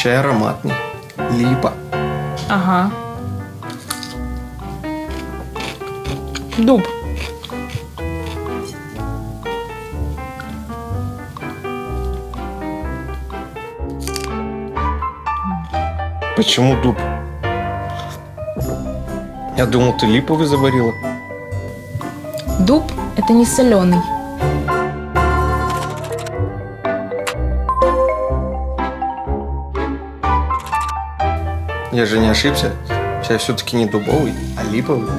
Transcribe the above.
Чай ароматный. Липа. Ага. Дуб. Почему дуб? Я думал, ты липовый заварила. Дуб – это не соленый. Я же не ошибся. Чай все-таки не дубовый, а липовый.